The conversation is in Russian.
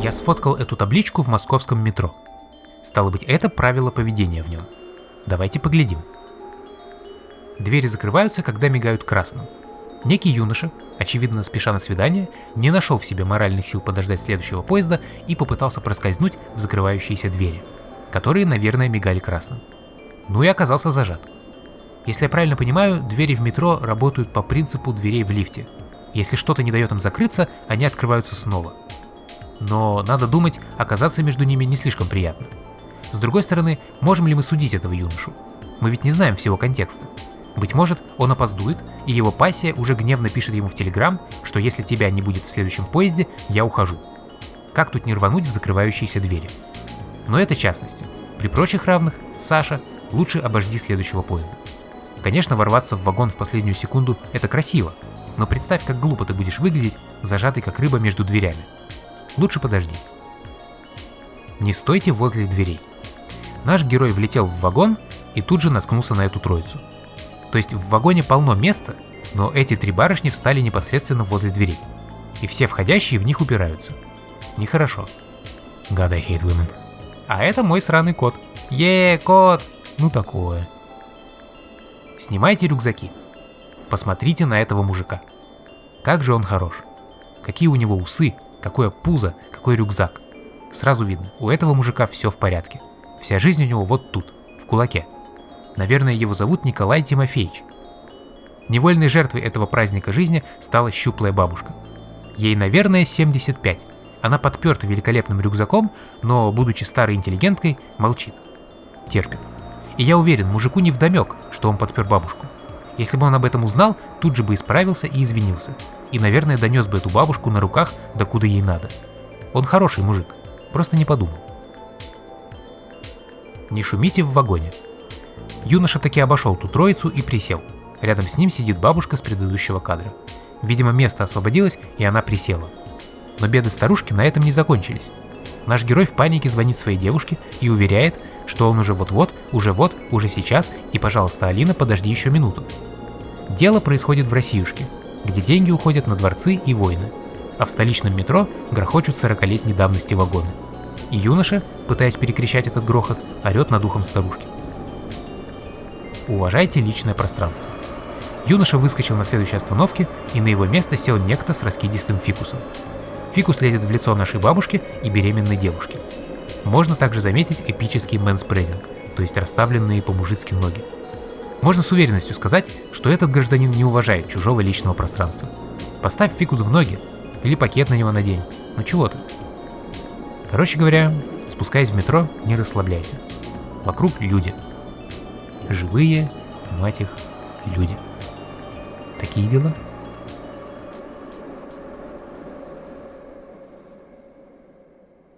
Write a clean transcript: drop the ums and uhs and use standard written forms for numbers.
Я сфоткал эту табличку в московском метро. Стало быть, это правило поведения в нем. Давайте поглядим. Двери закрываются, когда мигают красным. Некий юноша, очевидно спеша на свидание, не нашел в себе моральных сил подождать следующего поезда и попытался проскользнуть в закрывающиеся двери, которые, наверное, мигали красным. Ну и оказался зажат. Если я правильно понимаю, двери в метро работают по принципу дверей в лифте. Если что-то не дает им закрыться, они открываются снова. Но, надо думать, оказаться между ними не слишком приятно. С другой стороны, можем ли мы судить этого юношу? Мы ведь не знаем всего контекста. Быть может, он опоздует, и его пассия уже гневно пишет ему в Телеграм, что если тебя не будет в следующем поезде, я ухожу. Как тут не рвануть в закрывающиеся двери? Но это частности. При прочих равных, Саша, лучше обожди следующего поезда. Конечно, ворваться в вагон в последнюю секунду – это красиво, но представь, как глупо ты будешь выглядеть, зажатый как рыба между дверями. Лучше подожди. Не стойте возле дверей. Наш герой влетел в вагон и тут же наткнулся на эту троицу. То есть в вагоне полно места, но эти три барышни встали непосредственно возле дверей. И все входящие в них упираются. Нехорошо. God, I hate women. А это мой сраный кот. Кот! Ну такое. Снимайте рюкзаки. Посмотрите на этого мужика. Как же он хорош. Какие у него усы, какое пузо, какой рюкзак. Сразу видно, у этого мужика все в порядке. Вся жизнь у него вот тут, в кулаке. Наверное, его зовут Николай Тимофеевич. Невольной жертвой этого праздника жизни стала щуплая бабушка. Ей, наверное, 75. Она подперта великолепным рюкзаком, но, будучи старой интеллигенткой, молчит. Терпит. И я уверен, мужику невдомек, что он подпер бабушку. Если бы он об этом узнал, тут же бы исправился и извинился. И, наверное, донес бы эту бабушку на руках, докуда ей надо. Он хороший мужик, просто не подумал. Не шумите в вагоне. Юноша таки обошел ту троицу и присел. Рядом с ним сидит бабушка с предыдущего кадра. Видимо, место освободилось, и она присела. Но беды старушки на этом не закончились. Наш герой в панике звонит своей девушке и уверяет, что он уже вот-вот, уже сейчас, и, пожалуйста, Алина, подожди еще минуту. Дело происходит в Россиюшке, где деньги уходят на дворцы и войны, а в столичном метро грохочут 40-летней давности вагоны. И юноша, пытаясь перекричать этот грохот, орет над ухом старушки. Уважайте личное пространство. Юноша выскочил на следующей остановке, и на его место сел некто с раскидистым фикусом. Фикус лезет в лицо нашей бабушки и беременной девушки. Можно также заметить эпический мэнспрединг, то есть расставленные по-мужицки ноги. Можно с уверенностью сказать, что этот гражданин не уважает чужого личного пространства. Поставь фикус в ноги, или пакет на него надень, ну чего ты. Короче говоря, спускаясь в метро, не расслабляйся. Вокруг люди. Живые, мать их, люди. Такие дела.